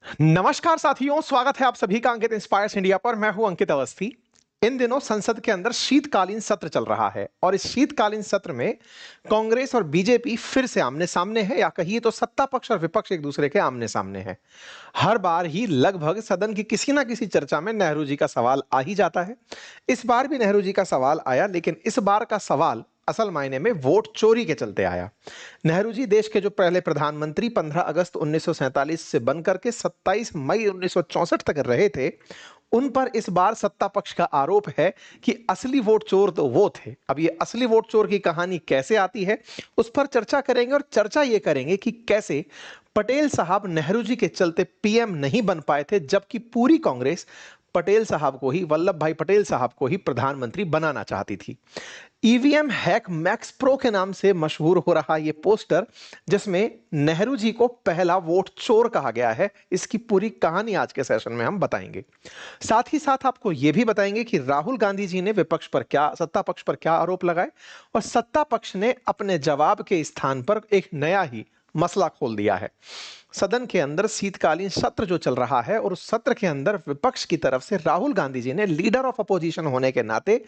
नमस्कार साथियों, स्वागत है आप सभी का अंकित इंस्पायर्स इंडिया पर। मैं हूं अंकित अवस्थी। इन दिनों संसद के अंदर शीतकालीन सत्र चल रहा है और इस शीतकालीन सत्र में कांग्रेस और बीजेपी फिर से आमने सामने है, या कहिए तो सत्ता पक्ष और विपक्ष एक दूसरे के आमने सामने है। हर बार ही लगभग सदन की किसी ना किसी चर्चा में नेहरू जी का सवाल आ ही जाता है। इस बार भी नेहरू जी का सवाल आया, लेकिन इस बार का सवाल असल मायने में वोट चोरी के चलते आया। नेहरू जी देश के जो पहले प्रधानमंत्री 15 अगस्त 1947 से बनकर के 27 मई 1964 तक रहे थे, उन पर इस बार सत्ता पक्ष का आरोप है कि असली वोट चोर तो वो थे। अब ये असली वोट चोर की कहानी कैसे आती है, उस पर चर्चा करेंगे और चर्चा ये करेंगे कि कैसे पटेल साहब नेहरू जी के चलते पीएम नहीं बन पाए थे, जबकि पूरी कांग्रेस पटेल साहब को ही, वल्लभ भाई पटेल साहब को ही प्रधानमंत्री बनाना चाहती थी। ईवीएम हैक मैक्स प्रो के नाम से मशहूर हो रहा यह पोस्टर, जिसमें नेहरू जी को पहला वोट चोर कहा गया है, इसकी पूरी कहानी आज के सेशन में हम बताएंगे। साथ ही साथ आपको यह भी बताएंगे कि राहुल गांधी जी ने विपक्ष पर क्या, सत्ता पक्ष पर क्या आरोप लगाए और सत्ता पक्ष ने अपने जवाब के स्थान पर एक नया ही मसला खोल दिया है। सदन के अंदर शीतकालीन सत्र जो चल रहा है और उस सत्र के अंदर विपक्ष की तरफ से राहुल गांधी जी ने लीडर ऑफ अपोजिशन होने के नाते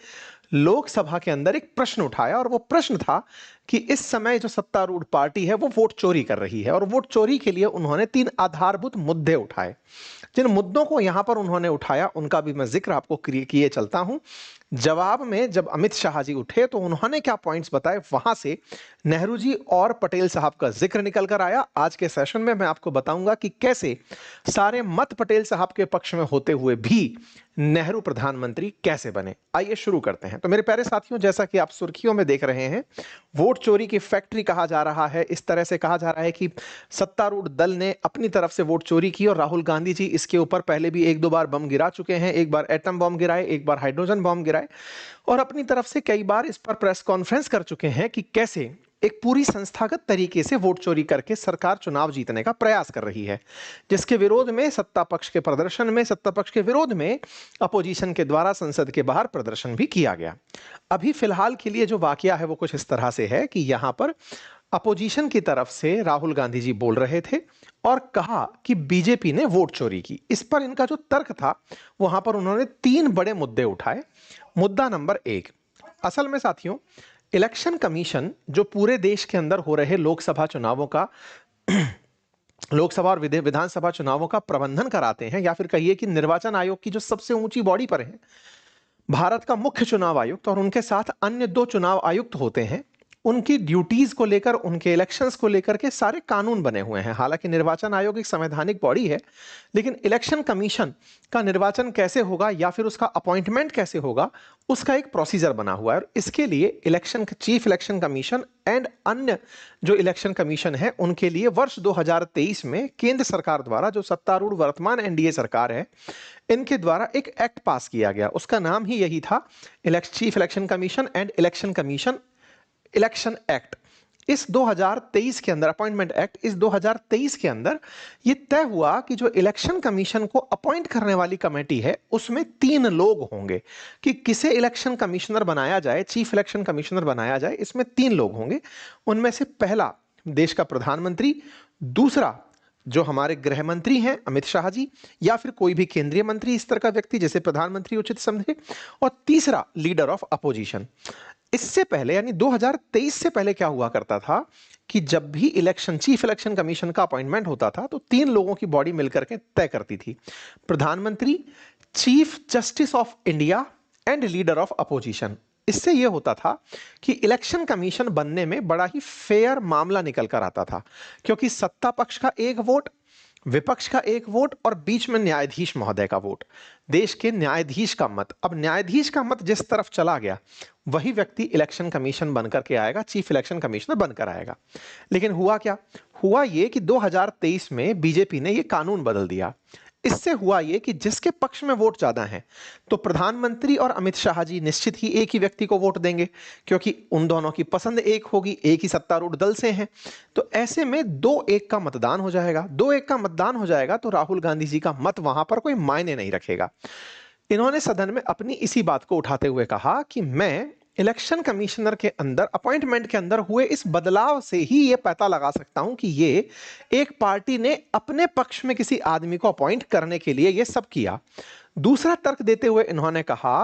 लोकसभा के अंदर एक प्रश्न उठाया, और वो प्रश्न था कि इस समय जो सत्तारूढ़ पार्टी है वो वोट चोरी कर रही है, और वोट चोरी के लिए उन्होंने 3 आधारभूत मुद्दे उठाए। जिन मुद्दों को यहां पर उन्होंने उठाया उनका भी मैं जिक्र आपको किए चलता हूं। जवाब में जब अमित शाह जी उठे तो उन्होंने क्या पॉइंट्स बताए, वहां से नेहरू जी और पटेल साहब का जिक्र निकल कर आया। आज के सेशन में मैं आपको बताऊंगा कि कैसे सारे मत पटेल साहब के पक्ष में होते हुए भी नेहरू प्रधानमंत्री कैसे बने। आइए शुरू करते हैं। तो मेरे प्यारे साथियों, जैसा कि आप सुर्खियों में देख रहे हैं, वोट चोरी की फैक्ट्री कहा जा रहा है। इस तरह से कहा जा रहा है कि सत्तारूढ़ दल ने अपनी तरफ से वोट चोरी की और राहुल गांधी जी इसके ऊपर पहले भी 1-2 बार बम गिरा चुके हैं। एक बार एटम बम गिराए, एक बार हाइड्रोजन बम गिराए, और अपनी तरफ से कई बार इस पर प्रेस कॉन्फ्रेंस कर चुके हैं कि कैसे एक पूरी संस्थागत तरीके से वोट चोरी करके सरकार चुनाव जीतने का प्रयास कर रही है, जिसके विरोध में सत्ता पक्ष के प्रदर्शन में, सत्ता पक्ष के विरोध में अपोजिशन के द्वारा संसद के बाहर प्रदर्शन भी किया गया। अभी फिलहाल के लिए जो वाकया है वो कुछ इस तरह से है कि यहां पर अपोजिशन की तरफ से राहुल गांधी जी बोल रहे थे और कहा कि बीजेपी ने वोट चोरी की। इस पर इनका जो तर्क था, वहां पर उन्होंने 3 बड़े मुद्दे उठाए। मुद्दा नंबर 1, असल में साथियों, इलेक्शन कमीशन जो पूरे देश के अंदर हो रहे लोकसभा चुनावों का लोकसभा और विधानसभा चुनावों का प्रबंधन कराते हैं, या फिर कहिए कि निर्वाचन आयोग की जो सबसे ऊंची बॉडी पर है, भारत का मुख्य चुनाव आयुक्त और उनके साथ अन्य 2 चुनाव आयुक्त होते हैं, उनकी ड्यूटीज को लेकर, उनके इलेक्शंस को लेकर के सारे कानून बने हुए हैं। हालांकि निर्वाचन आयोग एक संवैधानिक बॉडी है, लेकिन इलेक्शन कमीशन का निर्वाचन कैसे होगा या फिर उसका अपॉइंटमेंट कैसे होगा, उसका एक प्रोसीजर बना हुआ है। और इसके लिए चीफ इलेक्शन कमीशन एंड अन्य जो इलेक्शन कमीशन है, उनके लिए वर्ष 2023 में केंद्र सरकार द्वारा, जो सत्तारूढ़ वर्तमान एनडीए सरकार है, इनके द्वारा एक एक्ट पास किया गया। उसका नाम ही यही था, chief election commission and election commission election act. इस 2023 के अंदर, अपॉइंटमेंट एक्ट, इस 2023 के अंदर यह तय हुआ कि जो इलेक्शन कमीशन को अपॉइंट करने वाली कमेटी है, उसमें 3 लोग होंगे। कि किसे इलेक्शन कमिश्नर बनाया जाए, चीफ इलेक्शन कमिश्नर बनाया जाए, इसमें 3 लोग होंगे। उनमें से पहला देश का प्रधानमंत्री, दूसरा जो हमारे गृह मंत्री हैं अमित शाह जी, या फिर कोई भी केंद्रीय मंत्री इस तरह का व्यक्ति जिसे प्रधानमंत्री उचित समझे, और तीसरा लीडर ऑफ अपोजिशन। इससे पहले, यानी 2023 से पहले क्या हुआ करता था कि जब भी चीफ इलेक्शन कमीशन का अपॉइंटमेंट होता था तो 3 लोगों की बॉडी मिलकर के तय करती थी, प्रधानमंत्री, chief justice of India and leader of opposition. इससे यह होता था कि इलेक्शन कमीशन बनने में बड़ा ही फेयर मामला निकल कर आता था, क्योंकि सत्ता पक्ष का 1 वोट, विपक्ष का 1 वोट और बीच में न्यायाधीश महोदय का वोट, देश के न्यायाधीश का मत। अब न्यायाधीश का मत जिस तरफ चला गया, वही व्यक्ति इलेक्शन कमीशन बनकर के आएगा, चीफ इलेक्शन कमिश्नर बनकर आएगा। लेकिन हुआ क्या? हुआ ये कि 2023 में बीजेपी ने ये कानून बदल दिया। इससे हुआ ये कि जिसके पक्ष में वोट ज्यादा हैं, तो प्रधानमंत्री और अमित शाह जी निश्चित ही एक ही व्यक्ति को वोट देंगे, क्योंकि उन दोनों की पसंद एक होगी, एक ही सत्तारूढ़ दल से हैं। तो ऐसे में 2-1 का मतदान हो जाएगा। 2-1 का मतदान हो जाएगा तो राहुल गांधी जी का मत वहां पर कोई मायने नहीं रखेगा। इन्होंने सदन में अपनी इसी बात को उठाते हुए कहा कि मैं इलेक्शन कमिश्नर के अंदर अपॉइंटमेंट के अंदर हुए इस बदलाव से ही ये पता लगा सकता हूं कि ये एक पार्टी ने अपने पक्ष में किसी आदमी को अपॉइंट करने के लिए ये सब किया। दूसरा तर्क देते हुए इन्होंने कहा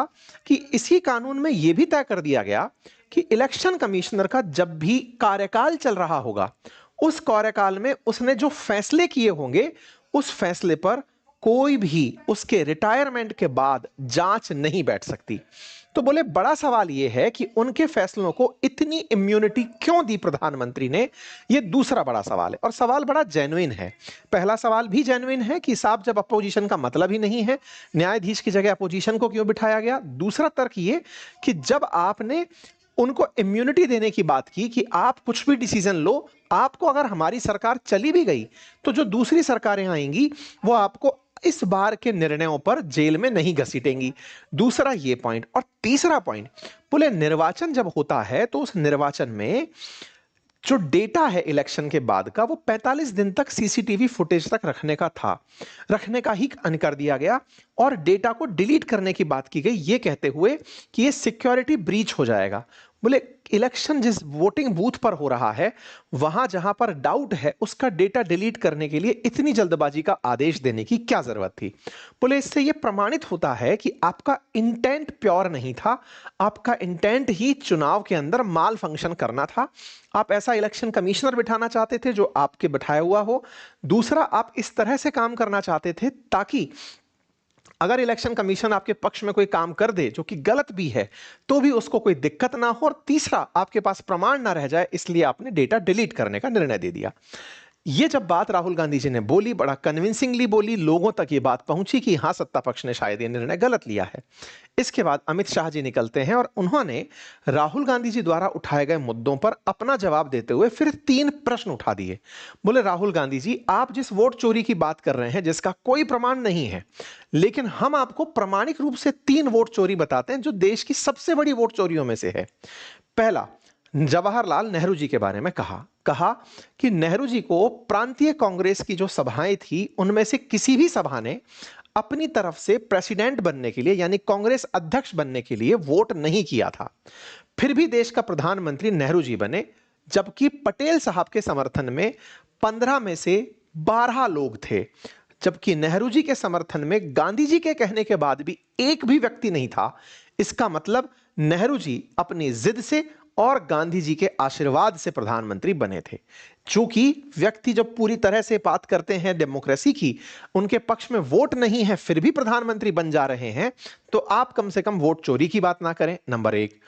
कि इसी कानून में यह भी तय कर दिया गया कि इलेक्शन कमिश्नर का जब भी कार्यकाल चल रहा होगा, उस कार्यकाल में उसने जो फैसले किए होंगे, उस फैसले पर कोई भी उसके रिटायरमेंट के बाद जांच नहीं बैठ सकती। तो बोले बड़ा सवाल यह है कि उनके फैसलों को इतनी इम्यूनिटी क्यों दी प्रधानमंत्री ने। यह दूसरा बड़ा सवाल है और सवाल बड़ा जेन्युइन है। पहला सवाल भी जेन्युइन है कि साहब जब अपोजिशन का मतलब ही नहीं है, न्यायाधीश की जगह अपोजिशन को क्यों बिठाया गया। दूसरा तर्क यह कि जब आपने उनको इम्यूनिटी देने की बात की कि आप कुछ भी डिसीजन लो, आपको अगर हमारी सरकार चली भी गई तो जो दूसरी सरकारें आएंगी वो आपको इस बार के निर्णयों पर जेल में नहीं घसीटेंगी। दूसरा ये पॉइंट। और तीसरा पॉइंट, बोले निर्वाचन जब होता है तो उस निर्वाचन में जो डेटा है इलेक्शन के बाद का, वो 45 दिन तक सीसीटीवी फुटेज तक रखने का था, रखने का ही कर दिया गया और डेटा को डिलीट करने की बात की गई, ये कहते हुए कि ये सिक्योरिटी ब्रीच हो जाएगा। बोले इलेक्शन जिस वोटिंग बूथ पर हो रहा है, वहां जहां पर डाउट है, उसका डेटा डिलीट करने के लिए इतनी जल्दबाजी का आदेश देने की क्या जरूरत थी। बोले इससे यह प्रमाणित होता है कि आपका इंटेंट प्योर नहीं था, आपका इंटेंट ही चुनाव के अंदर माल फंक्शन करना था। आप ऐसा इलेक्शन कमिश्नर बिठाना चाहते थे जो आपके बिठाया हुआ हो। दूसरा, आप इस तरह से काम करना चाहते थे ताकि अगर इलेक्शन कमीशन आपके पक्ष में कोई काम कर दे जो कि गलत भी है तो भी उसको कोई दिक्कत ना हो। और तीसरा, आपके पास प्रमाण ना रह जाए, इसलिए आपने डेटा डिलीट करने का निर्णय दे दिया। ये जब बात राहुल गांधी जी ने बोली, बड़ा कन्विंसिंगली बोली, लोगों तक ये बात पहुंची कि हां सत्ता पक्ष ने शायद ये निर्णय गलत लिया है। इसके बाद अमित शाह जी निकलते हैं और उन्होंने राहुल गांधी जी द्वारा उठाए गए मुद्दों पर अपना जवाब देते हुए फिर 3 प्रश्न उठा दिए। बोले राहुल गांधी जी, आप जिस वोट चोरी की बात कर रहे हैं जिसका कोई प्रमाण नहीं है, लेकिन हम आपको प्रामाणिक रूप से 3 वोट चोरी बताते हैं जो देश की सबसे बड़ी वोट चोरियों में से है। पहला, जवाहरलाल नेहरू जी के बारे में कहा कि नेहरू जी को प्रांतीय कांग्रेस की जो सभाएं थी उनमें से किसी भी सभा ने अपनी तरफ से प्रेसिडेंट बनने के लिए यानी कांग्रेस अध्यक्ष बनने के लिए वोट नहीं किया था। फिर भी देश का प्रधानमंत्री नेहरू जी बने, जबकि पटेल साहब के समर्थन में 15 में से 12 लोग थे। जबकि नेहरू जी के समर्थन में गांधी जी के कहने के बाद भी एक भी व्यक्ति नहीं था। इसका मतलब नेहरू जी अपनी जिद से और गांधी जी के आशीर्वाद से प्रधानमंत्री बने थे। चूंकि व्यक्ति जब पूरी तरह से बात करते हैं डेमोक्रेसी की, उनके पक्ष में वोट नहीं है, फिर भी प्रधानमंत्री बन जा रहे हैं, तो आप कम से कम वोट चोरी की बात ना करें। नंबर 1।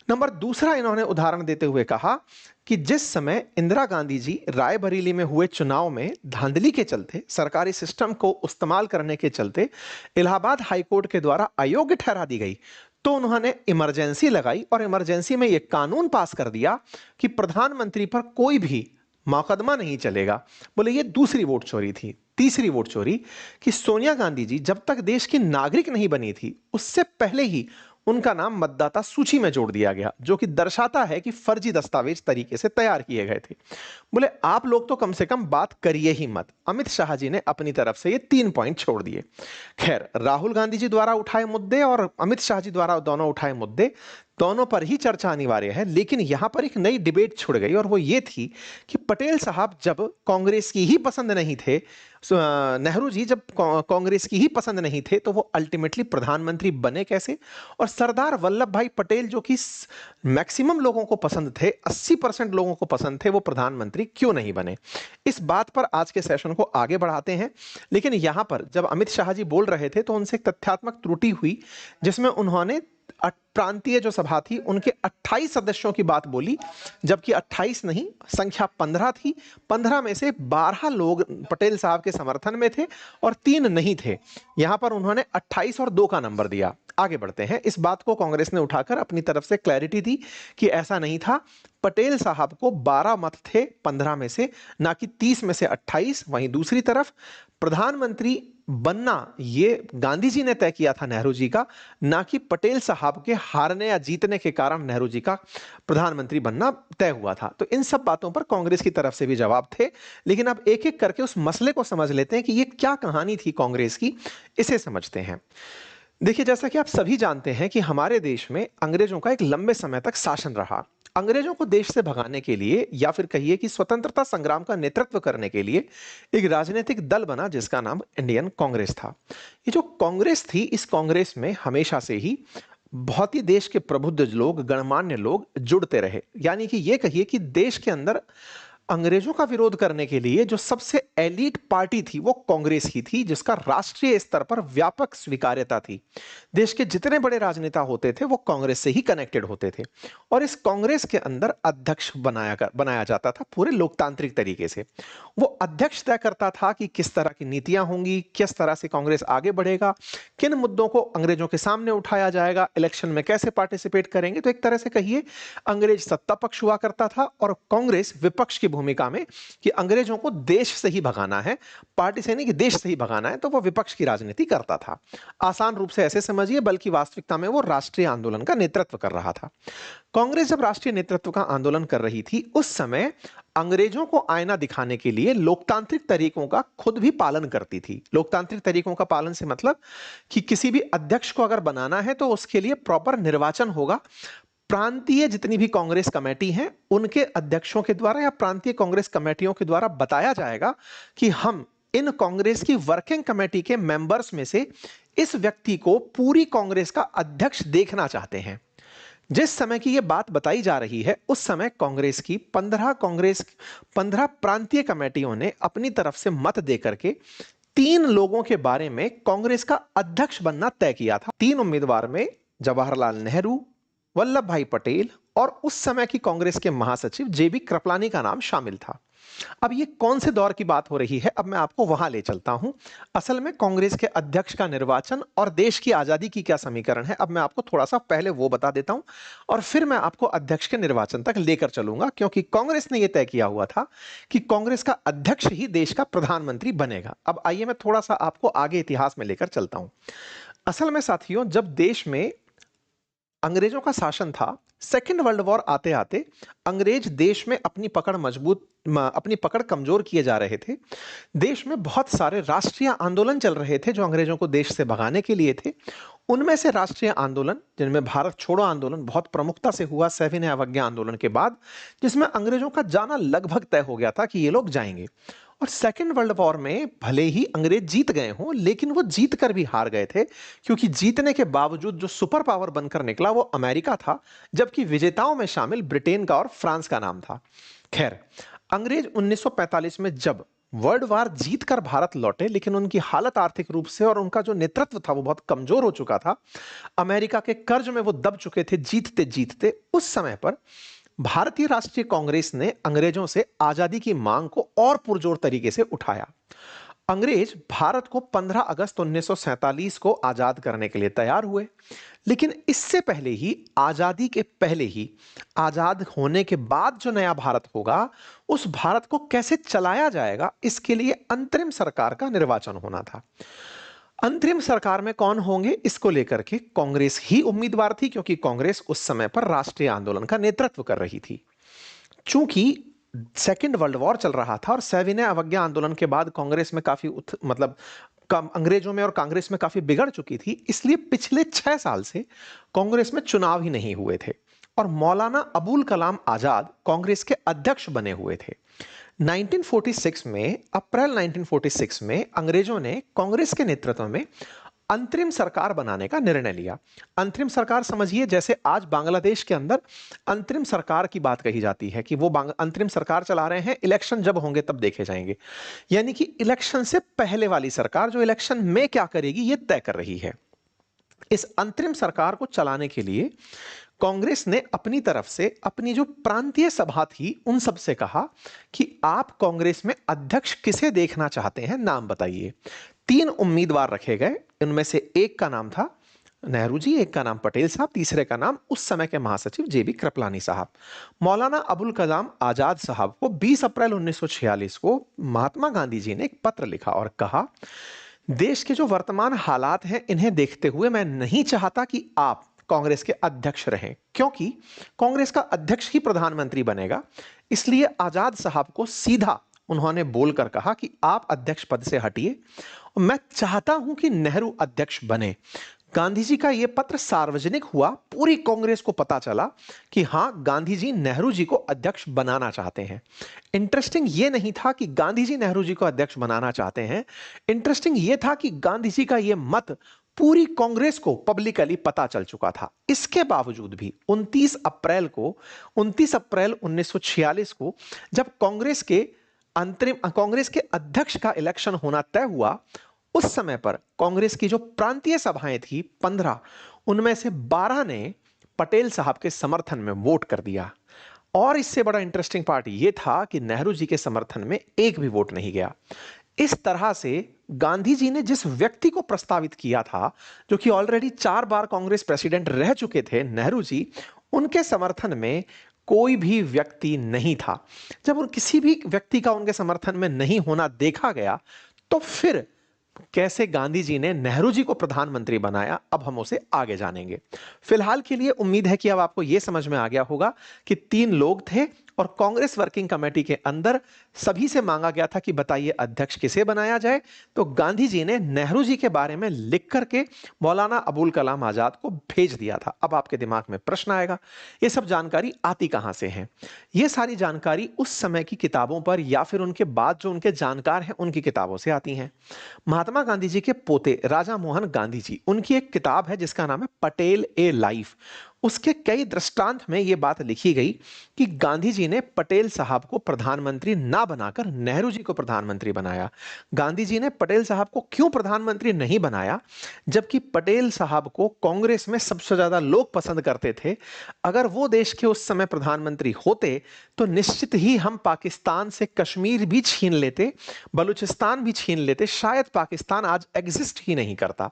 नंबर दूसरा, इन्होंने उदाहरण देते हुए कहा कि जिस समय इंदिरा गांधी जी रायबरेली में हुए चुनाव में धांधली के चलते, सरकारी सिस्टम को इस्तेमाल करने के चलते इलाहाबाद हाईकोर्ट के द्वारा अयोग्य ठहरा दी गई, तो उन्होंने इमरजेंसी लगाई और इमरजेंसी में यह कानून पास कर दिया कि प्रधानमंत्री पर कोई भी मुकदमा नहीं चलेगा। बोले ये दूसरी वोट चोरी थी। तीसरी वोट चोरी कि सोनिया गांधी जी जब तक देश की नागरिक नहीं बनी थी, उससे पहले ही उनका नाम मतदाता सूची में जोड़ दिया गया, जो कि दर्शाता है कि फर्जी दस्तावेज तरीके से तैयार किए गए थे। बोले आप लोग तो कम से कम बात करिए ही मत। अमित शाह जी ने अपनी तरफ से ये 3 पॉइंट छोड़ दिए। खैर, राहुल गांधी जी द्वारा उठाए मुद्दे और अमित शाह जी द्वारा दोनों उठाए मुद्दे, दोनों पर ही चर्चा अनिवार्य है। लेकिन यहां पर एक नई डिबेट छुड़ गई और वो ये थी कि पटेल साहब जब कांग्रेस की ही पसंद नहीं थे, नेहरू जी जब कांग्रेस की ही पसंद नहीं थे, तो वो अल्टीमेटली प्रधानमंत्री बने कैसे। और सरदार वल्लभ भाई पटेल जो कि मैक्सिमम लोगों को पसंद थे, 80% लोगों को पसंद थे, वो प्रधानमंत्री क्यों नहीं बने। इस बात पर आज के सेशन को आगे बढ़ाते हैं। लेकिन यहां पर जब अमित शाह जी बोल रहे थे तो उनसे एक तथ्यात्मक त्रुटि हुई, जिसमें उन्होंने प्रांतीय जो सभा थी उनके 28 सदस्यों की बात बोली, जबकि 28 नहीं, संख्या 15 थी। 15 में से 12 लोग पटेल साहब के समर्थन में थे और 3 नहीं थे। यहां पर उन्होंने 28 और 2 का नंबर दिया। आगे बढ़ते हैं। इस बात को कांग्रेस ने उठाकर अपनी तरफ से क्लैरिटी दी कि ऐसा नहीं था। पटेल साहब को 12 मत थे 15 में से, ना कि 30 में से 28। वहीं दूसरी तरफ प्रधानमंत्री बनना ये गांधी जी ने तय किया था नेहरू जी का, ना कि पटेल साहब के हारने या जीतने के कारण नेहरू जी का प्रधानमंत्री बनना तय हुआ था। तो इन सब बातों पर कांग्रेस की तरफ से भी जवाब थे। लेकिन अब एक एक करके उस मसले को समझ लेते हैं कि ये क्या कहानी थी कांग्रेस की, इसे समझते हैं। देखिए, जैसा कि आप सभी जानते हैं कि हमारे देश में अंग्रेजों का एक लंबे समय तक शासन रहा। अंग्रेजों को देश से भगाने के लिए या फिर कहिए कि स्वतंत्रता संग्राम का नेतृत्व करने के लिए एक राजनीतिक दल बना जिसका नाम इंडियन कांग्रेस था। ये जो कांग्रेस थी, इस कांग्रेस में हमेशा से ही बहुत ही देश के प्रबुद्ध लोग, गणमान्य लोग जुड़ते रहे। यानी कि ये कहिए कि देश के अंदर अंग्रेजों का विरोध करने के लिए जो सबसे एलीट पार्टी थी वो कांग्रेस ही थी, जिसका राष्ट्रीय स्तर पर व्यापक स्वीकार्यता थी। देश के जितने बड़े राजनेता होते थे वो कांग्रेस से ही कनेक्टेड होते थे और इस कांग्रेस के अंदर अध्यक्ष बनाया जाता था पूरे लोकतांत्रिक तरीके से। वो अध्यक्ष तय करता था कि किस तरह की नीतियां होंगी, किस तरह से कांग्रेस आगे बढ़ेगा, किन मुद्दों को अंग्रेजों के सामने उठाया जाएगा, इलेक्शन में कैसे पार्टिसिपेट करेंगे। तो एक तरह से कहिए अंग्रेज सत्ता पक्ष हुआ करता था और कांग्रेस विपक्ष की भूमिका में, कि अंग्रेजों को देश से ही भगाना है, पार्टी से नहीं कि देश से ही भगाना है, तो वो विपक्ष की राजनीति करता था। आसान रूप से ऐसे समझिए, बल्कि वास्तविकता में वो राष्ट्रीय आंदोलन का नेतृत्व कर रहा था। कांग्रेस जब राष्ट्रीय नेतृत्व का आंदोलन कर रही थी, उस समय अंग्रेजों को आईना दिखाने के लिए लोकतांत्रिक तरीकों का खुद भी पालन करती थी। लोकतांत्रिक तरीकों का पालन से मतलब कि किसी भी अध्यक्ष को अगर बनाना है तो उसके लिए प्रॉपर निर्वाचन होगा। प्रांतीय जितनी भी कांग्रेस कमेटी हैं उनके अध्यक्षों के द्वारा या प्रांतीय कांग्रेस कमेटियों के द्वारा बताया जाएगा कि हम इन कांग्रेस की वर्किंग कमेटी के मेंबर्स में से इस व्यक्ति को पूरी कांग्रेस का अध्यक्ष देखना चाहते हैं। जिस समय की यह बात बताई जा रही है, उस समय कांग्रेस की 15 प्रांतीय कमेटियों ने अपनी तरफ से मत देकर के 3 लोगों के बारे में कांग्रेस का अध्यक्ष बनना तय किया था। 3 उम्मीदवार में जवाहरलाल नेहरू, वल्लभ भाई पटेल और उस समय की कांग्रेस के महासचिव जेबी कृपलानी का नाम शामिल था। अब ये कौन से दौर की बात हो रही है, अब मैं आपको वहां ले चलता हूं। असल में कांग्रेस के अध्यक्ष का निर्वाचन और देश की आजादी की क्या समीकरण है, अब मैं आपको थोड़ा सा पहले वो बता देता हूं और फिर मैं आपको अध्यक्ष के निर्वाचन तक लेकर चलूंगा, क्योंकि कांग्रेस ने यह तय किया हुआ था कि कांग्रेस का अध्यक्ष ही देश का प्रधानमंत्री बनेगा। अब आइए मैं थोड़ा सा आपको आगे इतिहास में लेकर चलता हूं। असल में साथियों, जब देश में अंग्रेजों का शासन था, सेकेंड वर्ल्ड वॉर आते आते अंग्रेज देश में अपनी पकड़ कमजोर किए जा रहे थे। देश में बहुत सारे राष्ट्रीय आंदोलन चल रहे थे जो अंग्रेजों को देश से भगाने के लिए थे। उनमें से राष्ट्रीय आंदोलन, जिनमें भारत छोड़ो आंदोलन बहुत प्रमुखता से हुआ सविनय अवज्ञा आंदोलन के बाद, जिसमें अंग्रेजों का जाना लगभग तय हो गया था कि ये लोग जाएंगे। और सेकेंड वर्ल्ड वॉर में भले ही अंग्रेज जीत गए हों, लेकिन वो जीत कर भी हार गए थे, क्योंकि जीतने के बावजूद जो सुपर पावर बनकर निकला वो अमेरिका था, जबकि विजेताओं में शामिल ब्रिटेन का और फ्रांस का नाम था। खैर, अंग्रेज 1945 में जब वर्ल्ड वार जीत कर भारत लौटे, लेकिन उनकी हालत आर्थिक रूप से और उनका जो नेतृत्व था वो बहुत कमजोर हो चुका था। अमेरिका के कर्ज में वो दब चुके थे जीतते जीतते। उस समय पर भारतीय राष्ट्रीय कांग्रेस ने अंग्रेजों से आजादी की मांग को और पुरजोर तरीके से उठाया। अंग्रेज भारत को 15 अगस्त 1947 को आजाद करने के लिए तैयार हुए, लेकिन इससे पहले ही, आजादी के पहले ही, आजाद होने के बाद जो नया भारत होगा, उस भारत को कैसे चलाया जाएगा, इसके लिए अंतरिम सरकार का निर्वाचन होना था। अंतरिम सरकार में कौन होंगे, इसको लेकर के कांग्रेस ही उम्मीदवार थी, क्योंकि कांग्रेस उस समय पर राष्ट्रीय आंदोलन का नेतृत्व कर रही थी। चूंकि सेकेंड वर्ल्ड वॉर चल रहा था और सविनय अवज्ञा आंदोलन के बाद कांग्रेस में काफी अंग्रेजों में और कांग्रेस में काफी बिगड़ चुकी थी, इसलिए पिछले 6 साल से कांग्रेस में चुनाव ही नहीं हुए थे और मौलाना अबुल कलाम आजाद कांग्रेस के अध्यक्ष बने हुए थे। 1946 में, अप्रैल 1946 में अंग्रेजों ने कांग्रेस के नेतृत्व में अंतरिम सरकार बनाने का निर्णय लिया। अंतरिम सरकार समझिए जैसे आज बांग्लादेश के अंदर अंतरिम सरकार की बात कही जाती है कि वो अंतरिम सरकार चला रहे हैं, इलेक्शन जब होंगे तब देखे जाएंगे। यानी कि इलेक्शन से पहले वाली सरकार जो इलेक्शन में क्या करेगी ये तय कर रही है। इस अंतरिम सरकार को चलाने के लिए कांग्रेस ने अपनी तरफ से अपनी जो प्रांतीय सभा थी उन सब से कहा कि आप कांग्रेस में अध्यक्ष किसे देखना चाहते हैं, नाम बताइए। 3 उम्मीदवार रखे गए, इनमें से एक का नाम था नेहरू जी, एक का नाम पटेल साहब, तीसरे का नाम उस समय के महासचिव जेबी कृपलानी साहब। मौलाना अबुल कलाम आजाद साहब को 20 अप्रैल 1946 को महात्मा गांधी जी ने एक पत्र लिखा और कहा, देश के जो वर्तमान हालात हैं इन्हें देखते हुए मैं नहीं चाहता कि आप कांग्रेस के अध्यक्ष रहें, क्योंकि कांग्रेस का अध्यक्ष ही प्रधानमंत्री बनेगा। इसलिए आजाद साहब को सीधा उन्होंने बोलकर कहा कि आप अध्यक्ष पद से हटिए, मैं चाहता हूं कि नेहरू अध्यक्ष बने। गांधी जी का यह पत्र सार्वजनिक हुआ, पूरी कांग्रेस को पता चला कि हां, गांधी जी नेहरू जी को अध्यक्ष बनाना चाहते हैं। इंटरेस्टिंग ये नहीं था कि गांधी जी नेहरू जी को अध्यक्ष बनाना चाहते हैं, इंटरेस्टिंग ये था कि गांधी जी का यह मत पूरी कांग्रेस को पब्लिकली पता चल चुका था। इसके बावजूद भी 29 अप्रैल 1946 को जब कांग्रेस के अध्यक्ष का इलेक्शन होना तय हुआ, उस समय पर कांग्रेस की जो प्रांतीय सभाएं थी 15, उनमें से 12 ने पटेल साहब के समर्थन में वोट कर दिया। और इससे बड़ा इंटरेस्टिंग पार्ट यह था कि नेहरू जी के समर्थन में एक भी वोट नहीं गया। इस तरह से गांधी जी ने जिस व्यक्ति को प्रस्तावित किया था, जो कि ऑलरेडी 4 बार कांग्रेस प्रेसिडेंट रह चुके थे, नेहरू जी, उनके समर्थन में कोई भी व्यक्ति नहीं था। जब उन किसी भी व्यक्ति का उनके समर्थन में नहीं होना देखा गया, तो फिर कैसे गांधी जी ने नेहरू जी को प्रधानमंत्री बनाया, अब हम उसे आगे जानेंगे। फिलहाल के लिए उम्मीद है कि अब आपको यह समझ में आ गया होगा कि 3 लोग थे और कांग्रेस वर्किंग कमेटी के अंदर सभी से मांगा गया था कि बताइए अध्यक्ष किसे बनाया जाए। तो गांधी जी ने नेहरू जी के बारे में लिख करके मौलाना अबुल कलाम आजाद को भेज दिया था। अब आपके दिमाग में प्रश्न आएगा, ये सब जानकारी आती कहां से है? ये सारी जानकारी उस समय की किताबों पर या फिर उनके बाद जो उनके जानकार हैं उनकी किताबों से आती हैं। महात्मा गांधी जी के पोते राजा मोहन गांधी जी, उनकी एक किताब है जिसका नाम है पटेल ए लाइफ। उसके कई दृष्टांत में यह बात लिखी गई कि गांधी जी ने पटेल साहब को प्रधानमंत्री ना बनाकर नेहरू जी को प्रधानमंत्री बनाया। गांधी जी ने पटेल साहब को क्यों प्रधानमंत्री नहीं बनाया, जबकि पटेल साहब को कांग्रेस में सबसे ज्यादा लोग पसंद करते थे? अगर वो देश के उस समय प्रधानमंत्री होते तो निश्चित ही हम पाकिस्तान से कश्मीर भी छीन लेते, बलूचिस्तान भी छीन लेते, शायद पाकिस्तान आज एग्जिस्ट ही नहीं करता।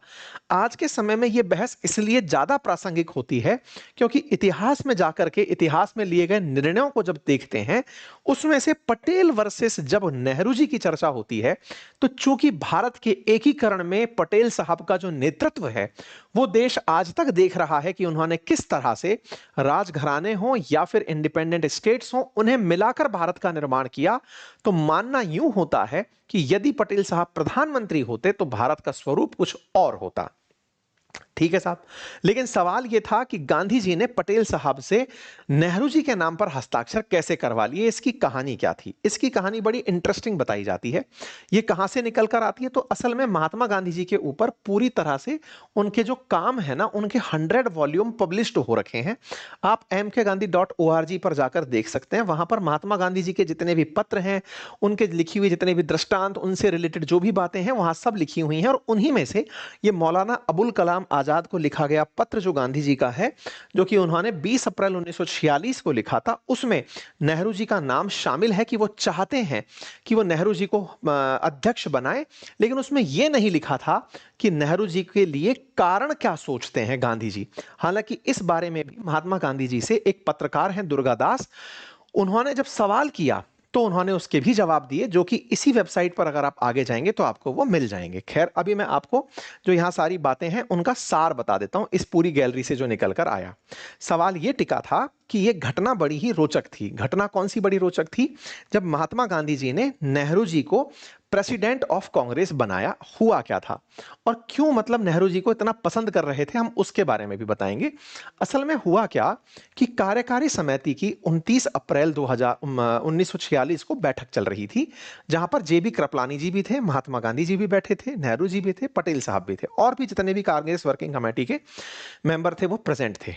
आज के समय में यह बहस इसलिए ज्यादा प्रासंगिक होती है क्योंकि इतिहास में जाकर के इतिहास में लिए गए निर्णयों को जब देखते हैं, उसमें से पटेल वर्सेस जब नेहरू जी की चर्चा होती है, तो चूंकि भारत के एकीकरण में पटेल साहब का जो नेतृत्व है, वो देश आज तक देख रहा है कि उन्होंने किस तरह से राजघराने हो या फिर इंडिपेंडेंट स्टेट्स हो, उन्हें मिलाकर भारत का निर्माण किया। तो मानना यूं होता है कि यदि पटेल साहब प्रधानमंत्री होते तो भारत का स्वरूप कुछ और होता। ठीक है साहब, लेकिन सवाल यह था कि गांधी जी ने पटेल साहब से नेहरू जी के नाम पर हस्ताक्षर कैसे करवा लिए, इसकी कहानी क्या थी? इसकी कहानी बड़ी इंटरेस्टिंग बताई जाती है। यह कहां से निकल कर आती है? तो असल में महात्मा गांधी जी के ऊपर पूरी तरह से उनके जो काम है ना, उनके 100 वॉल्यूम पब्लिश्ड हो रखे हैं। आप mkgandhi.org पर जाकर देख सकते हैं। वहां पर महात्मा गांधी जी के जितने भी पत्र हैं, उनके लिखी हुई जितने भी दृष्टांत, उनसे रिलेटेड जो भी बातें हैं, वहां सब लिखी हुई हैं। और उन्हीं में से ये मौलाना अबुल कलाम आजाद को लिखा गया पत्र जो गांधी जी का है, जो कि उन्होंने 20 अप्रैल 1946 को लिखा था, उसमें नेहरू जी का नाम शामिल है कि वो चाहते हैं कि वो नेहरू जी को अध्यक्ष बनाए। लेकिन उसमें यह नहीं लिखा था कि नेहरू जी के लिए कारण क्या सोचते हैं गांधी जी। हालांकि इस बारे में भी महात्मा गांधी जी से एक पत्रकार हैं दुर्गादास, उन्होंने जब सवाल किया तो उन्होंने उसके भी जवाब दिए, जो कि इसी वेबसाइट पर अगर आप आगे जाएंगे तो आपको वो मिल जाएंगे। खैर, अभी मैं आपको जो यहां सारी बातें हैं उनका सार बता देता हूं इस पूरी गैलरी से जो निकल कर आया। सवाल ये टिका था कि यह घटना बड़ी ही रोचक थी। घटना कौन सी बड़ी रोचक थी? जब महात्मा गांधी जी ने नेहरू जी को प्रेसिडेंट ऑफ कांग्रेस बनाया, हुआ क्या था और क्यों, मतलब नेहरू जी को इतना पसंद कर रहे थे, हम उसके बारे में भी बताएंगे। असल में हुआ क्या कि कार्यकारी समिति की 29 अप्रैल 1946 को बैठक चल रही थी, जहां पर जेबी कृपलानी जी भी थे, महात्मा गांधी जी भी बैठे थे, नेहरू जी भी थे, पटेल साहब भी थे, और भी जितने भी कांग्रेस वर्किंग कमेटी के मेंबर थे वो प्रेजेंट थे।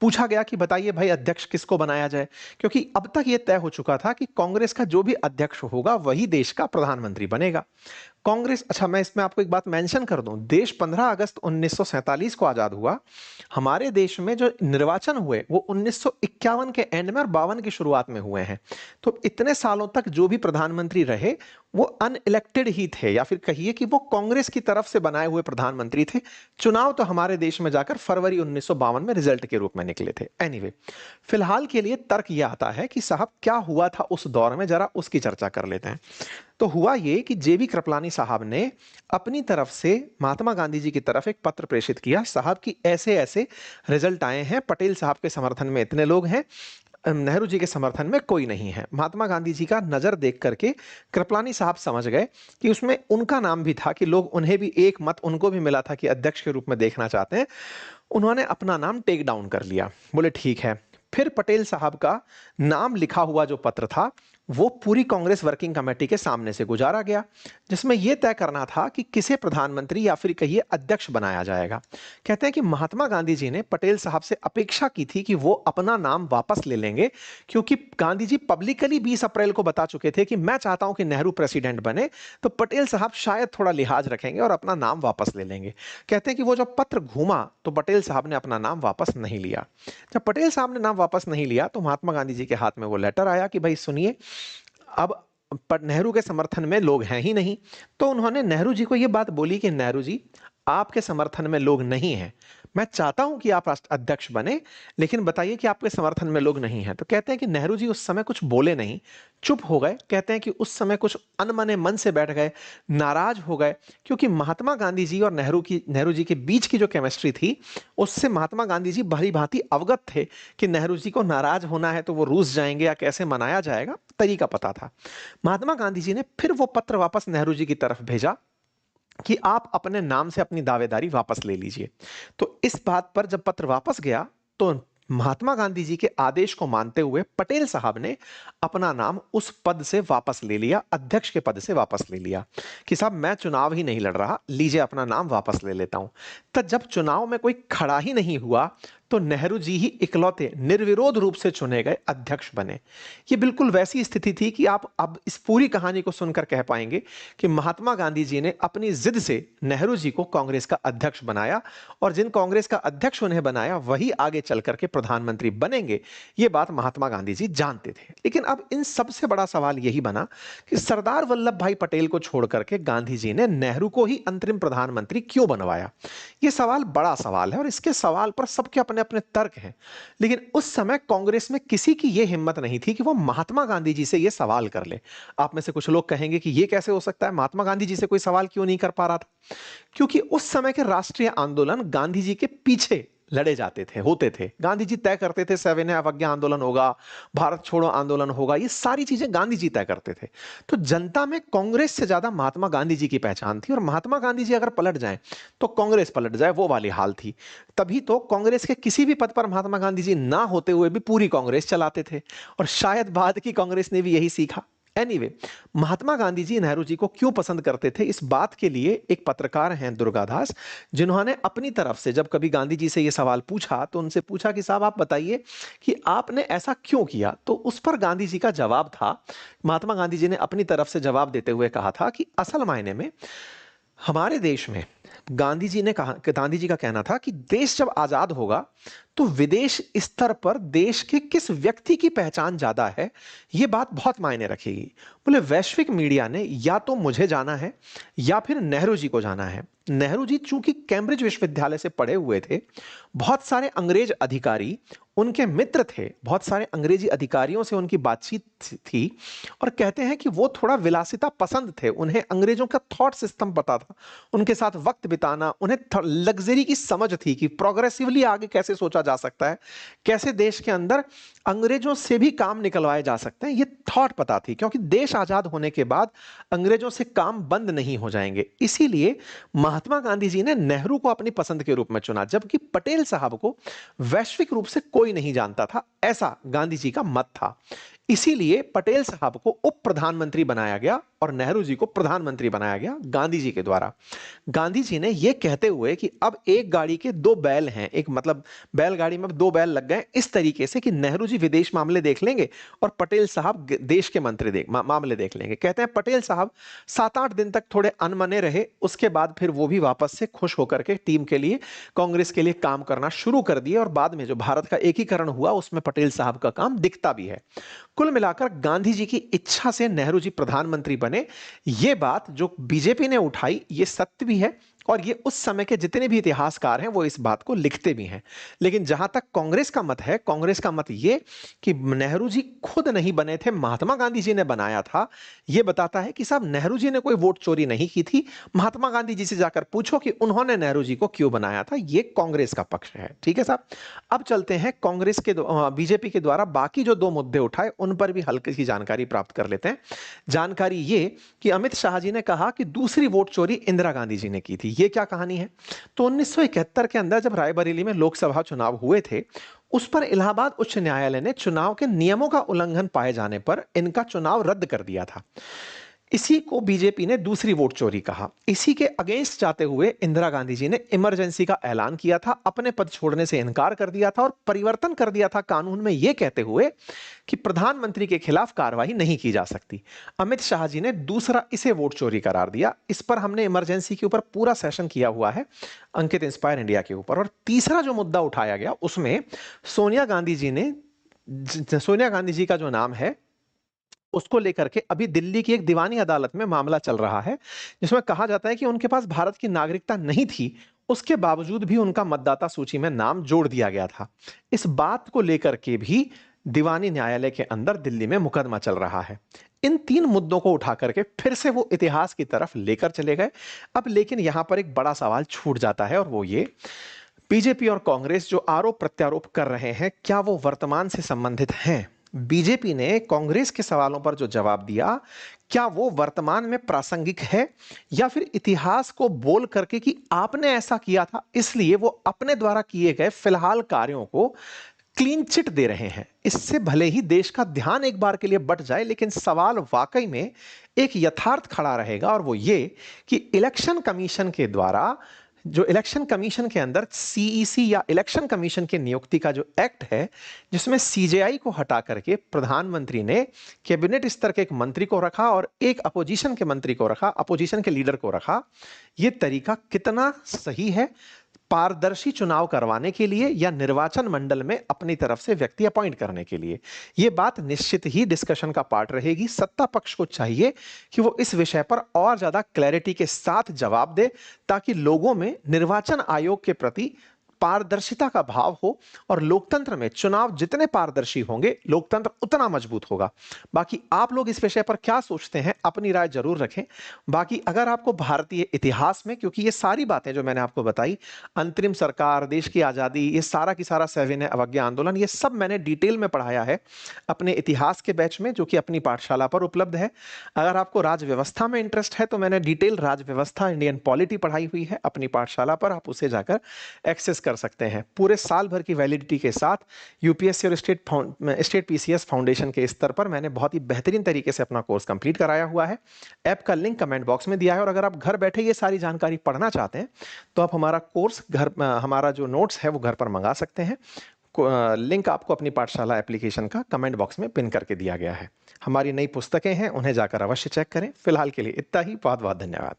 पूछा गया कि बताइए भाई अध्यक्ष किसको बनाया जाए, क्योंकि अब तक यह तय हो चुका था कि कांग्रेस का जो भी अध्यक्ष होगा वही देश का प्रधानमंत्री बनेगा। कांग्रेस, अच्छा मैं इसमें आपको एक बात मेंशन कर दूं, देश 15 अगस्त 1947 को आजाद हुआ। हमारे देश में जो निर्वाचन हुए वो 1951 के एंड में और 52 की शुरुआत में हुए हैं। तो इतने सालों तक जो भी प्रधानमंत्री रहे वो अनइलेक्टेड ही थे, या फिर कहिए कि वो कांग्रेस की तरफ से बनाए हुए प्रधानमंत्री थे। चुनाव तो हमारे देश में जाकर फरवरी 1952 में रिजल्ट के रूप में निकले थे। एनीवे, फिलहाल के लिए तर्क यह आता है कि साहब क्या हुआ था उस दौर में, जरा उसकी चर्चा कर लेते हैं। तो हुआ ये कि जेबी कृपलानी साहब ने अपनी तरफ से महात्मा गांधी जी की तरफ एक पत्र प्रेषित किया, साहब की ऐसे ऐसे रिजल्ट आए हैं, पटेल साहब के समर्थन में इतने लोग हैं, नेहरू जी के समर्थन में कोई नहीं है। महात्मा गांधी जी का नजर देख करके कृपलानी साहब समझ गए कि उसमें उनका नाम भी था, कि लोग उन्हें भी एक मत उनको भी मिला था कि अध्यक्ष के रूप में देखना चाहते हैं। उन्होंने अपना नाम टेक डाउन कर लिया, बोले ठीक है। फिर पटेल साहब का नाम लिखा हुआ जो पत्र था वो पूरी कांग्रेस वर्किंग कमेटी के सामने से गुजारा गया, जिसमें यह तय करना था कि किसे प्रधानमंत्री या फिर कहिए अध्यक्ष बनाया जाएगा। कहते हैं कि महात्मा गांधी जी ने पटेल साहब से अपेक्षा की थी कि वो अपना नाम वापस ले लेंगे, क्योंकि गांधी जी पब्लिकली 20 अप्रैल को बता चुके थे कि मैं चाहता हूं कि नेहरू प्रेसिडेंट बने, तो पटेल साहब शायद थोड़ा लिहाज रखेंगे और अपना नाम वापस ले लेंगे। कहते हैं कि वो जब पत्र घूमा तो पटेल साहब ने अपना नाम वापस नहीं लिया। जब पटेल साहब ने नाम वापस नहीं लिया तो महात्मा गांधी जी के हाथ में वो लेटर आया कि भाई सुनिए, अब नेहरू के समर्थन में लोग हैं ही नहीं। तो उन्होंने नेहरू जी को यह बात बोली कि नेहरू जी, आपके समर्थन में लोग नहीं हैं, मैं चाहता हूं कि आप राष्ट्र अध्यक्ष बने, लेकिन बताइए कि आपके समर्थन में लोग नहीं हैं। तो कहते हैं कि नेहरू जी उस समय कुछ बोले नहीं, चुप हो गए। कहते हैं कि उस समय कुछ अनमने मन से बैठ गए, नाराज हो गए, क्योंकि महात्मा गांधी जी और नेहरू जी के बीच की जो केमिस्ट्री थी उससे महात्मा गांधी जी भली भांति अवगत थे कि नेहरू जी को नाराज होना है तो वो रूस जाएंगे या कैसे मनाया जाएगा, तरीका पता था। महात्मा गांधी जी ने फिर वो पत्र वापस नेहरू जी की तरफ भेजा कि आप अपने नाम से अपनी दावेदारी वापस ले लीजिए। तो इस बात पर जब पत्र वापस गया तो महात्मा गांधी जी के आदेश को मानते हुए पटेल साहब ने अपना नाम उस पद से वापस ले लिया, अध्यक्ष के पद से वापस ले लिया, कि साहब मैं चुनाव ही नहीं लड़ रहा, लीजिए अपना नाम वापस ले लेता हूं। तो जब चुनाव में कोई खड़ा ही नहीं हुआ तो नेहरू जी ही इकलौते निर्विरोध रूप से चुने गए अध्यक्ष बने। ये बिल्कुल वैसी स्थिति थी कि आप अब इस पूरी कहानी को सुनकर कह पाएंगे कि महात्मा गांधी जी ने अपनी जिद से नेहरू जी को कांग्रेस का अध्यक्ष बनाया, और जिन कांग्रेस का अध्यक्ष उन्हें बनाया वही आगे चल करके प्रधानमंत्री बनेंगे, ये बात महात्मा गांधी जी जानते थे। लेकिन अब इन सबसे बड़ा सवाल यही बना कि सरदार वल्लभ भाई पटेल को छोड़ करके गांधी जी ने नेहरू को ही अंतरिम प्रधानमंत्री क्यों बनवाया। यह सवाल बड़ा सवाल है और इसके सवाल पर सबके अपने अपने तर्क हैं। लेकिन उस समय कांग्रेस में किसी की यह हिम्मत नहीं थी कि वो महात्मा गांधी जी से यह सवाल कर ले। आप में से कुछ लोग कहेंगे कि यह कैसे हो सकता है, महात्मा गांधी जी से कोई सवाल क्यों नहीं कर पा रहा था? क्योंकि उस समय के राष्ट्रीय आंदोलन गांधी जी के पीछे लड़े जाते थे, होते थे। गांधी जी तय करते थे सविनय अवज्ञा आंदोलन होगा, भारत छोड़ो आंदोलन होगा, ये सारी चीजें गांधी जी तय करते थे। तो जनता में कांग्रेस से ज्यादा महात्मा गांधी जी की पहचान थी, और महात्मा गांधी जी अगर पलट जाएं तो कांग्रेस पलट जाए, वो वाली हाल थी। तभी तो कांग्रेस के किसी भी पद पर महात्मा गांधी जी ना होते हुए भी पूरी कांग्रेस चलाते थे, और शायद बाद की कांग्रेस ने भी यही सीखा। एनीवे, महात्मा गांधी जी नेहरू जी को क्यों पसंद करते थे, इस बात के लिए एक पत्रकार हैं दुर्गादास, जिन्होंने अपनी तरफ से जब कभी गांधी जी से यह सवाल पूछा तो उनसे पूछा कि साहब आप बताइए कि आपने ऐसा क्यों किया। तो उस पर गांधी जी का जवाब था, महात्मा गांधी जी ने अपनी तरफ से जवाब देते हुए कहा था कि असल मायने में हमारे देश में गांधी जी का कहना था कि देश जब आजाद होगा तो विदेश स्तर पर देश के किस व्यक्ति की पहचान ज्यादा है, यह बात बहुत मायने रखेगी। बोले वैश्विक मीडिया ने या तो मुझे जाना है या फिर नेहरू जी को जाना है। नेहरू जी चूंकि कैम्ब्रिज विश्वविद्यालय से पढ़े हुए थे, बहुत सारे अंग्रेज अधिकारी उनके मित्र थे, बहुत सारे अंग्रेजी अधिकारियों से उनकी बातचीत थी, और कहते हैं कि वो थोड़ा विलासिता पसंद थे, उन्हें अंग्रेजों का थॉट सिस्टम पता था, उनके साथ वक्त बिताना, उन्हें लग्जरी की समझ थी कि प्रोग्रेसिवली आगे कैसे सोचा जा सकता है, कैसे देश के अंदर अंग्रेजों से भी काम निकलवाए जा सकते हैं, ये थॉट पता थी। क्योंकि देश आजाद होने के बाद अंग्रेजों से काम बंद नहीं हो जाएंगे, इसीलिए महात्मा गांधी जी ने नेहरू को अपनी पसंद के रूप में चुना, जबकि पटेल साहब को वैश्विक रूप से कोई नहीं जानता था, ऐसा गांधी जी का मत था। इसीलिए पटेल साहब को उप प्रधानमंत्री बनाया गया और नेहरू जी को प्रधानमंत्री बनाया गया गांधी जी के द्वारा। गांधी जी ने यह कहते हुए कि अब एक गाड़ी के दो बैल हैं, एक मतलब बैलगाड़ी में दो बैल लग गए, इस तरीके से कि नेहरू जी विदेश मामले देख लेंगे और पटेल साहब देश के मंत्री मामले देख लेंगे। कहते हैं पटेल साहब 7-8 दिन तक थोड़े अनमने रहे, उसके बाद फिर वो भी वापस से खुश होकर के टीम के लिए, कांग्रेस के लिए काम करना शुरू कर दिए, और बाद में जो भारत का एकीकरण हुआ उसमें पटेल साहब का काम दिखता भी है। कुल मिलाकर गांधी जी की इच्छा से नेहरू जी प्रधानमंत्री बने। यह बात जो बीजेपी ने उठाई ये सत्य भी है और ये उस समय के जितने भी इतिहासकार हैं वो इस बात को लिखते भी हैं। लेकिन जहां तक कांग्रेस का मत है, कांग्रेस का मत ये कि नेहरू जी खुद नहीं बने थे, महात्मा गांधी जी ने बनाया था। ये बताता है कि साहब नेहरू जी ने कोई वोट चोरी नहीं की थी, महात्मा गांधी जी से जाकर पूछो कि उन्होंने नेहरू जी को क्यों बनाया था। ये कांग्रेस का पक्ष है। ठीक है साहब, अब चलते हैं कांग्रेस के बीजेपी के द्वारा बाकी जो दो मुद्दे उठाए उन पर भी हल्की सी जानकारी प्राप्त कर लेते हैं। जानकारी ये कि अमित शाह जी ने कहा कि दूसरी वोट चोरी इंदिरा गांधी जी ने की थी। ये क्या कहानी है? तो 1971 के अंदर जब रायबरेली में लोकसभा चुनाव हुए थे, उस पर इलाहाबाद उच्च न्यायालय ने चुनाव के नियमों का उल्लंघन पाए जाने पर इनका चुनाव रद्द कर दिया था। इसी को बीजेपी ने दूसरी वोट चोरी कहा। इसी के अगेंस्ट जाते हुए इंदिरा गांधी जी ने इमरजेंसी का ऐलान किया था, अपने पद छोड़ने से इनकार कर दिया था और परिवर्तन कर दिया था कानून में, यह कहते हुए कि प्रधानमंत्री के खिलाफ कार्रवाई नहीं की जा सकती। अमित शाह जी ने दूसरा इसे वोट चोरी करार दिया। इस पर हमने इमरजेंसी के ऊपर पूरा सेशन किया हुआ है अंकित इंस्पायर इंडिया के ऊपर। और तीसरा जो मुद्दा उठाया गया उसमें सोनिया गांधी जी का जो नाम है उसको लेकर के अभी दिल्ली की एक दीवानी अदालत में मामला चल रहा है, जिसमें कहा जाता है कि उनके पास भारत की नागरिकता नहीं थी, उसके बावजूद भी उनका मतदाता सूची में नाम जोड़ दिया गया था। इस बात को लेकर के भी दीवानी न्यायालय के अंदर दिल्ली में मुकदमा चल रहा है। इन तीन मुद्दों को उठा करके फिर से वो इतिहास की तरफ लेकर चले गए। अब लेकिन यहां पर एक बड़ा सवाल छूट जाता है और वो ये, बीजेपी और कांग्रेस जो आरोप प्रत्यारोप कर रहे हैं, क्या वो वर्तमान से संबंधित हैं? बीजेपी ने कांग्रेस के सवालों पर जो जवाब दिया, क्या वो वर्तमान में प्रासंगिक है या फिर इतिहास को बोल करके कि आपने ऐसा किया था इसलिए वो अपने द्वारा किए गए फिलहाल कार्यों को क्लीन चिट दे रहे हैं? इससे भले ही देश का ध्यान एक बार के लिए बट जाए, लेकिन सवाल वाकई में एक यथार्थ खड़ा रहेगा और वो ये कि इलेक्शन कमीशन के द्वारा जो इलेक्शन कमीशन के अंदर सीईसी या इलेक्शन कमीशन की नियुक्ति का जो एक्ट है, जिसमें सीजेआई को हटा करके प्रधानमंत्री ने कैबिनेट स्तर के एक मंत्री को रखा और एक अपोजिशन के मंत्री को रखा, अपोजिशन के लीडर को रखा, यह तरीका कितना सही है पारदर्शी चुनाव करवाने के लिए या निर्वाचन मंडल में अपनी तरफ से व्यक्ति अपॉइंट करने के लिए? यह बात निश्चित ही डिस्कशन का पार्ट रहेगी। सत्ता पक्ष को चाहिए कि वो इस विषय पर और ज्यादा क्लैरिटी के साथ जवाब दे, ताकि लोगों में निर्वाचन आयोग के प्रति पारदर्शिता का भाव हो और लोकतंत्र में चुनाव जितने पारदर्शी होंगे लोकतंत्र उतना मजबूत होगा। बाकी आप लोग इस विषय पर क्या सोचते हैं, अपनी राय जरूर रखें। बाकी अगर आपको भारतीय इतिहास में, क्योंकि ये सारी बातें जो मैंने आपको बताई, अंतरिम सरकार, देश की आजादी, ये सारा की सारा सविनय अवज्ञा आंदोलन, ये सब मैंने डिटेल में पढ़ाया है अपने इतिहास के बैच में, जो कि अपनी पाठशाला पर उपलब्ध है। अगर आपको राज व्यवस्था में इंटरेस्ट है तो मैंने डिटेल राज व्यवस्था, इंडियन पॉलिटी पढ़ाई हुई है अपनी पाठशाला पर, आप उसे जाकर एक्सेस कर सकते हैं। पूरे साल भर की वैलिडिटी के साथ यूपीएससी और स्टेट पीसीएस फाउंडेशन के स्तर पर मैंने बहुत ही बेहतरीन तरीके से अपना कोर्स कंप्लीट कराया हुआ है। ऐप का लिंक कमेंट बॉक्स में दिया है और अगर आप घर बैठे ये सारी जानकारी पढ़ना चाहते हैं तो आप हमारा कोर्स हमारा जो नोट्स है वो घर पर मंगा सकते हैं। लिंक आपको अपनी पाठशाला एप्लीकेशन का कमेंट बॉक्स में पिन करके दिया गया है। हमारी नई पुस्तकें हैं, उन्हें जाकर अवश्य चेक करें। फिलहाल के लिए इतना ही। बहुत बहुत धन्यवाद।